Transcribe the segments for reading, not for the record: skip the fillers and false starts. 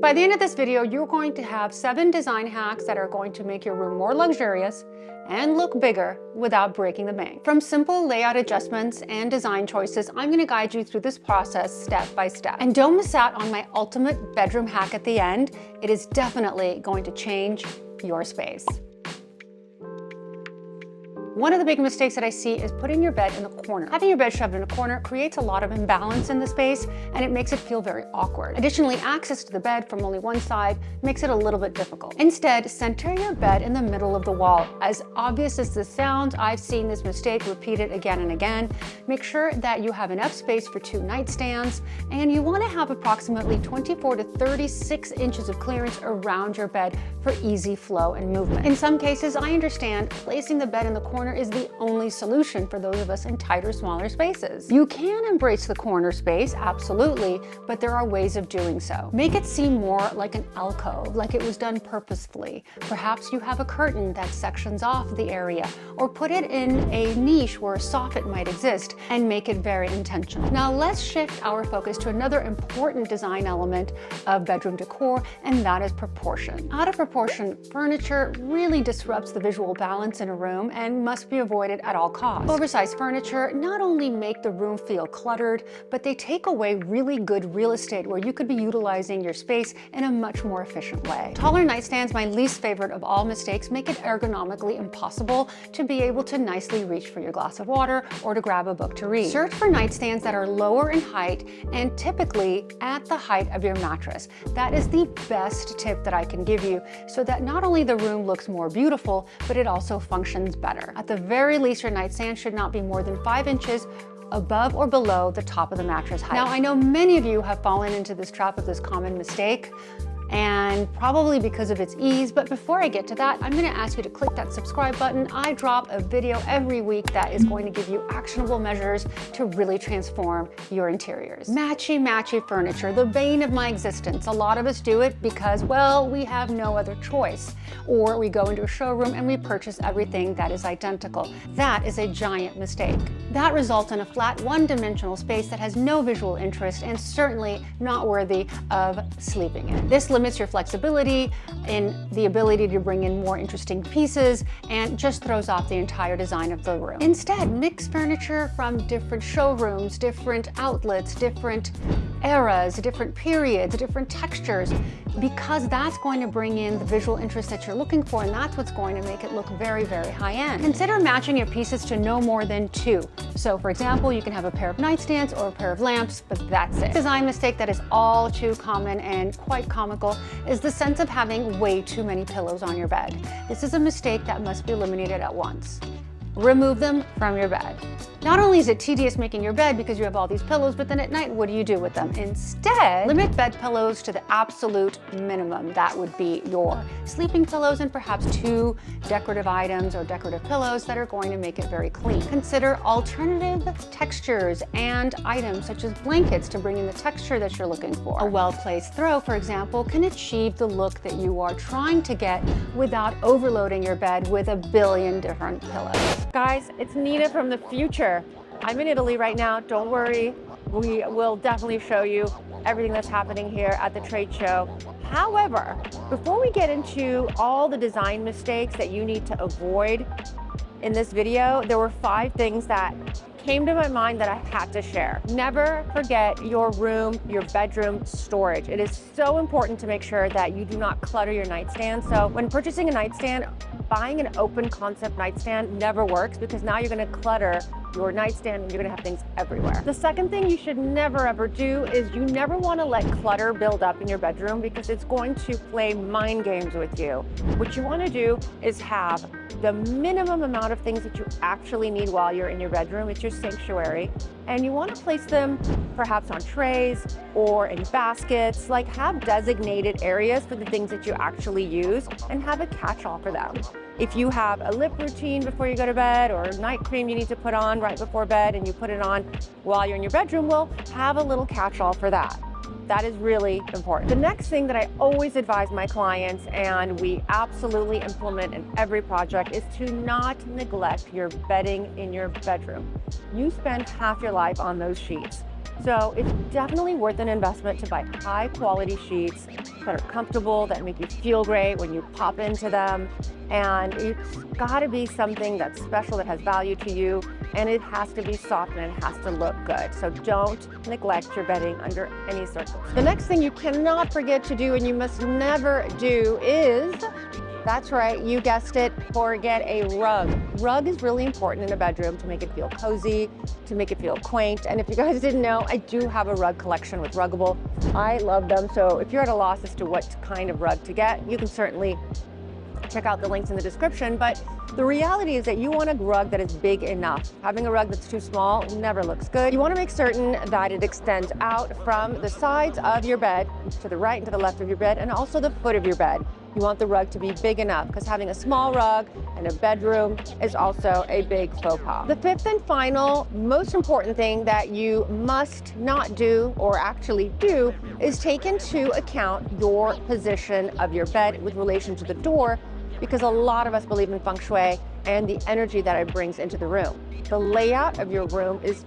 By the end of this video, you're going to have 7 design hacks that are going to make your room more luxurious and look bigger without breaking the bank. From simple layout adjustments and design choices, I'm going to guide you through this process step by step. And don't miss out on my ultimate bedroom hack at the end. It is definitely going to change your space. One of the big mistakes that I see is putting your bed in the corner. Having your bed shoved in a corner creates a lot of imbalance in the space and it makes it feel very awkward. Additionally, access to the bed from only one side makes it a little bit difficult. Instead, center your bed in the middle of the wall. As obvious as this sounds, I've seen this mistake repeated again and again. Make sure that you have enough space for 2 nightstands, and you want to have approximately 24 to 36 inches of clearance around your bed for easy flow and movement. In some cases, I understand placing the bed in the corner is the only solution for those of us in tighter, smaller spaces. You can embrace the corner space, absolutely, but there are ways of doing so. Make it seem more like an alcove, like it was done purposefully. Perhaps you have a curtain that sections off the area, or put it in a niche where a soffit might exist and make it very intentional. Now let's shift our focus to another important design element of bedroom decor, and that is proportion. Out of proportion furniture really disrupts the visual balance in a room and must be avoided at all costs. Oversized furniture not only make the room feel cluttered, but they take away really good real estate where you could be utilizing your space in a much more efficient way. Taller nightstands, my least favorite of all mistakes, make it ergonomically impossible to be able to nicely reach for your glass of water or to grab a book to read. Search for nightstands that are lower in height and typically at the height of your mattress. That is the best tip that I can give you, so that not only the room looks more beautiful, but it also functions better. At the very least, your nightstand should not be more than 5 inches above or below the top of the mattress height. Now, I know many of you have fallen into this trap of this common mistake, and probably because of its ease. But before I get to that, I'm going to ask you to click that subscribe button. I drop a video every week that is going to give you actionable measures to really transform your interiors. Matchy furniture, the bane of my existence. A lot of us do it because, well, we have no other choice. Or we go into a showroom and we purchase everything that is identical. That is a giant mistake. That results in a flat, one-dimensional space that has no visual interest and certainly not worthy of sleeping in. This limits your flexibility in the ability to bring in more interesting pieces and just throws off the entire design of the room. Instead, mix furniture from different showrooms, different outlets, different eras, different periods, different textures, because that's going to bring in the visual interest that you're looking for, and that's what's going to make it look very, very high-end. Consider matching your pieces to no more than 2. So for example, you can have a pair of nightstands or a pair of lamps, but that's it. Design mistake that is all too common and quite comical is the sense of having way too many pillows on your bed. This is a mistake that must be eliminated at once. Remove them from your bed. Not only is it tedious making your bed because you have all these pillows, but then at night, what do you do with them? Instead, limit bed pillows to the absolute minimum. That would be your sleeping pillows and perhaps 2 decorative items or decorative pillows that are going to make it very clean. Consider alternative textures and items such as blankets to bring in the texture that you're looking for. A well-placed throw, for example, can achieve the look that you are trying to get without overloading your bed with a billion different pillows. Guys, it's Nina from the future. I'm in Italy right now. Don't worry. We will definitely show you everything that's happening here at the trade show. However, before we get into all the design mistakes that you need to avoid in this video, there were 5 things that came to my mind that I had to share. Never forget your room, your bedroom storage. It is so important to make sure that you do not clutter your nightstand. So when purchasing a nightstand, buying an open concept nightstand never works, because now you're going to clutter your nightstand and you're going to have things everywhere. The second thing you should never ever do is you never want to let clutter build up in your bedroom, because it's going to play mind games with you. What you want to do is have the minimum amount of things that you actually need while you're in your bedroom. It's your sanctuary, and you want to place them perhaps on trays or in baskets. Like, have designated areas for the things that you actually use and have a catch-all for them. If you have a lip routine before you go to bed, or night cream you need to put on right before bed and you put it on while you're in your bedroom, well, have a little catch-all for that. That is really important. The next thing that I always advise my clients, and we absolutely implement in every project, is to not neglect your bedding in your bedroom. You spend half your life on those sheets. So it's definitely worth an investment to buy high quality sheets that are comfortable, that make you feel great when you pop into them. And it's gotta be something that's special, that has value to you, and it has to be soft and it has to look good. So don't neglect your bedding under any circumstance. The next thing you cannot forget to do, and you must never do, is, that's right, you guessed it, forget a rug. Rug is really important in a bedroom to make it feel cozy, to make it feel quaint. And if you guys didn't know, I do have a rug collection with Ruggable. I love them. So if you're at a loss as to what kind of rug to get, you can certainly check out the links in the description. But the reality is that you want a rug that is big enough. Having a rug that's too small never looks good. You want to make certain that it extends out from the sides of your bed, to the right and to the left of your bed, and also the foot of your bed. You want the rug to be big enough, because having a small rug in a bedroom is also a big faux pas. The fifth and final, most important thing that you must not do, or actually do, is take into account your position of your bed with relation to the door, because a lot of us believe in feng shui and the energy that it brings into the room. The layout of your room is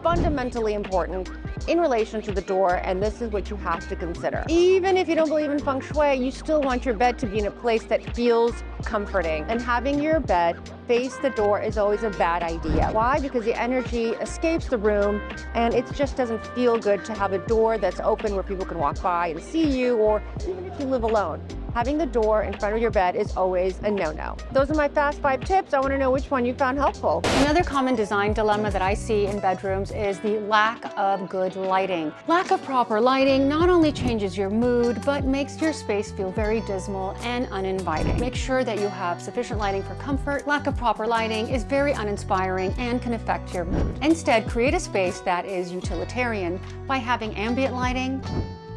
fundamentally important in relation to the door, and this is what you have to consider. Even if you don't believe in feng shui, you still want your bed to be in a place that feels comforting. And having your bed face the door is always a bad idea. Why? Because the energy escapes the room, and it just doesn't feel good to have a door that's open where people can walk by and see you, or even if you live alone. Having the door in front of your bed is always a no-no. Those are my fast 5 tips. I want to know which one you found helpful. Another common design dilemma that I see in bedrooms is the lack of good lighting. Lack of proper lighting not only changes your mood, but makes your space feel very dismal and uninviting. Make sure that you have sufficient lighting for comfort. Lack of proper lighting is very uninspiring and can affect your mood. Instead, create a space that is utilitarian by having ambient lighting,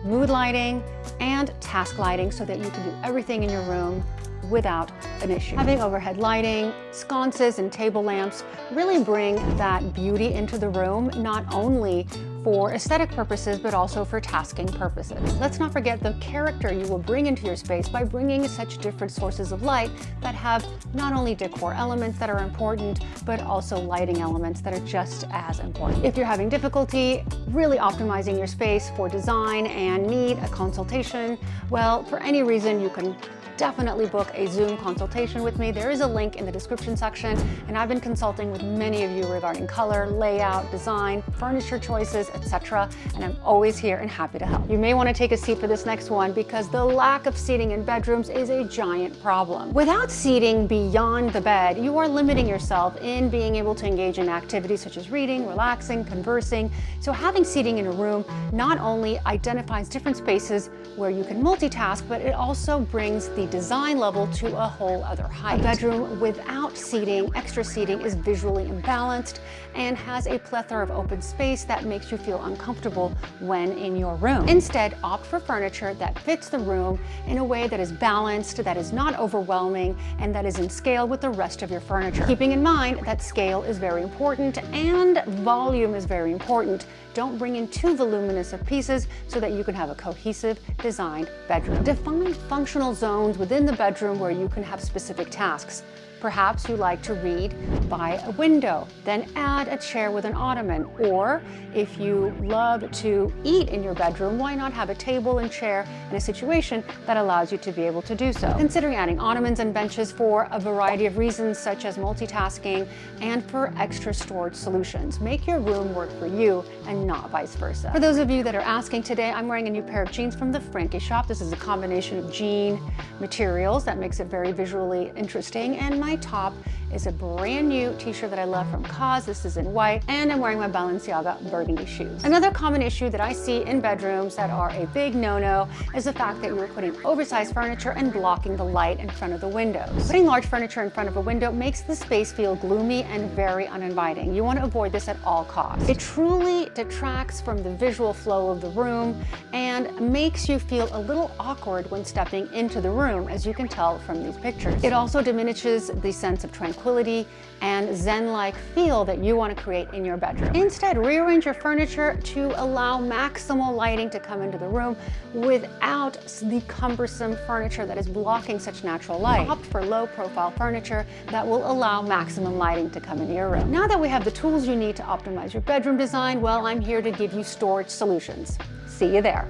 mood lighting, and task lighting, so that you can do everything in your room without an issue. Having overhead lighting, sconces, and table lamps really bring that beauty into the room, not only for aesthetic purposes, but also for tasking purposes. Let's not forget the character you will bring into your space by bringing such different sources of light that have not only decor elements that are important, but also lighting elements that are just as important. If you're having difficulty really optimizing your space for design and need a consultation, well, for any reason, you can definitely book a Zoom consultation with me. There is a link in the description section, and I've been consulting with many of you regarding color, layout, design, furniture choices, etc. And I'm always here and happy to help. You may want to take a seat for this next one, because the lack of seating in bedrooms is a giant problem. Without seating beyond the bed, you are limiting yourself in being able to engage in activities such as reading, relaxing, conversing. So having seating in a room not only identifies different spaces where you can multitask, but it also brings the design level to a whole other height. A bedroom without seating, extra seating, is visually imbalanced and has a plethora of open space that makes you feel uncomfortable when in your room. Instead, opt for furniture that fits the room in a way that is balanced, that is not overwhelming, and that is in scale with the rest of your furniture. Keeping in mind that scale is very important and volume is very important. Don't bring in too voluminous of pieces so that you can have a cohesive designed bedroom. Define functional zones within the bedroom where you can have specific tasks. Perhaps you like to read by a window, then add a chair with an ottoman. Or if you love to eat in your bedroom, why not have a table and chair in a situation that allows you to be able to do so? Considering adding ottomans and benches for a variety of reasons, such as multitasking and for extra storage solutions. Make your room work for you and not vice versa. For those of you that are asking today, I'm wearing a new pair of jeans from the Frankie shop. This is a combination of jean materials that makes it very visually interesting, and my top is a brand new t-shirt that I love from Cause. This is in white, and I'm wearing my Balenciaga burgundy shoes. Another common issue that I see in bedrooms that are a big no-no is the fact that you're putting oversized furniture and blocking the light in front of the windows. Putting large furniture in front of a window makes the space feel gloomy and very uninviting. You want to avoid this at all costs. It truly detracts from the visual flow of the room and makes you feel a little awkward when stepping into the room, as you can tell from these pictures. It also diminishes the sense of tranquility tranquility and zen-like feel that you want to create in your bedroom. Instead, rearrange your furniture to allow maximal lighting to come into the room without the cumbersome furniture that is blocking such natural light. Opt for low-profile furniture that will allow maximum lighting to come into your room. Now that we have the tools you need to optimize your bedroom design, well, I'm here to give you storage solutions. See you there.